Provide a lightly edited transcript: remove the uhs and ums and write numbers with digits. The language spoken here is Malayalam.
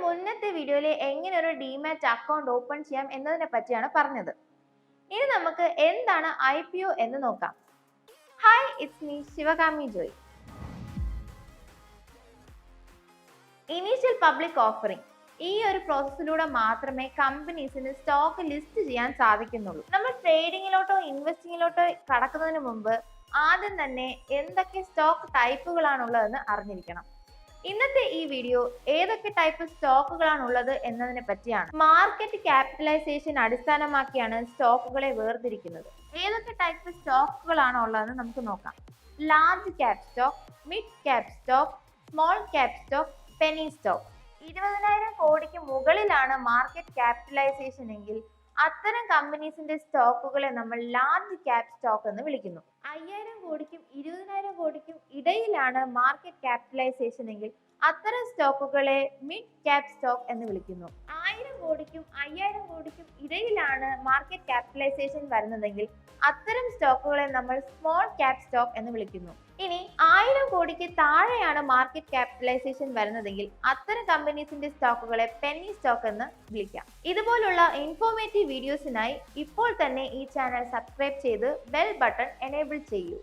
മുന്നത്തെ വീഡിയോയിൽ എങ്ങനെ ഒരു ഡിമാറ്റ് അക്കൗണ്ട് ഓപ്പൺ ചെയ്യാം എന്നതിനെ പറ്റിയാണ് പറഞ്ഞത്. ഇനി നമുക്ക് എന്താണ് IPO എന്ന് നോക്കാം. Hi, it's me Sivakami Joy. Initial public offering ഈ ഒരു പ്രോസസ്സിലൂടെ മാത്രമേ കമ്പനീസിന് സ്റ്റോക്ക് ലിസ്റ്റ് ചെയ്യാൻ സാധിക്കുന്നുള്ളൂ. നമ്മൾ ട്രേഡിങ്ങിലോട്ടോ ഇൻവെസ്റ്റിങ്ങിലോട്ടോ കടക്കുന്നതിന് മുമ്പ് ആദ്യം തന്നെ എന്തൊക്കെ സ്റ്റോക്ക് ടൈപ്പുകളാണുള്ളതെന്ന് അറിഞ്ഞിരിക്കണം. ഇന്നത്തെ ഈ വീഡിയോ ഏതൊക്കെ ടൈപ്പ് സ്റ്റോക്കുകളാണുള്ളത് എന്നതിനെ പറ്റിയാണ്. മാർക്കറ്റ് ക്യാപിറ്റലൈസേഷൻ അടിസ്ഥാനമാക്കിയാണ് സ്റ്റോക്കുകളെ വേർതിരിക്കുന്നത്. ഏതൊക്കെ ടൈപ്പ് സ്റ്റോക്കുകളാണോ ഉള്ളതെന്ന് നമുക്ക് നോക്കാം. Large cap stock, mid cap stock, small cap stock, Penny stock. 20,000 കോടിക്ക് മുകളിലാണ് മാർക്കറ്റ് ക്യാപിറ്റലൈസേഷൻ എങ്കിൽ അത്തരം കമ്പനീസിന്റെ സ്റ്റോക്കുകളെ നമ്മൾ ലാർജ് ക്യാപ് സ്റ്റോക്ക് എന്ന് വിളിക്കുന്നു. 5,000 കോടിക്കും 20,000 കോടിക്കും ഇടയിലാണ് മാർക്കറ്റ് ക്യാപിറ്റലൈസേഷൻ എങ്കിൽ അത്തരം സ്റ്റോക്കുകളെ മിഡ് ക്യാപ് സ്റ്റോക്ക് എന്ന് വിളിക്കുന്നു. 1,000 കോടിക്കും 5,000 കോടിക്കും ഇടയിലാണ് മാർക്കറ്റ് ക്യാപിറ്റലൈസേഷൻ വരുന്നതെങ്കിൽ അത്തരം സ്റ്റോക്കുകളെ നമ്മൾ സ്മോൾ ക്യാപ് സ്റ്റോക്ക് എന്ന് വിളിക്കുന്നു. ഇനി 1,000 കോടിക്ക് താഴെയാണ് മാർക്കറ്റ് ക്യാപിറ്റലൈസേഷൻ വരുന്നതെങ്കിൽ അത്തരം കമ്പനീസിന്റെ സ്റ്റോക്കുകളെ പെന്നി സ്റ്റോക്ക് എന്ന് വിളിക്കാം. ഇതുപോലുള്ള ഇൻഫോർമേറ്റീവ് വീഡിയോസിനായി ഇപ്പോൾ തന്നെ ഈ ചാനൽ സബ്സ്ക്രൈബ് ചെയ്ത് ബെൽ ബട്ടൺ എനേബിൾ ചെയ്യൂ.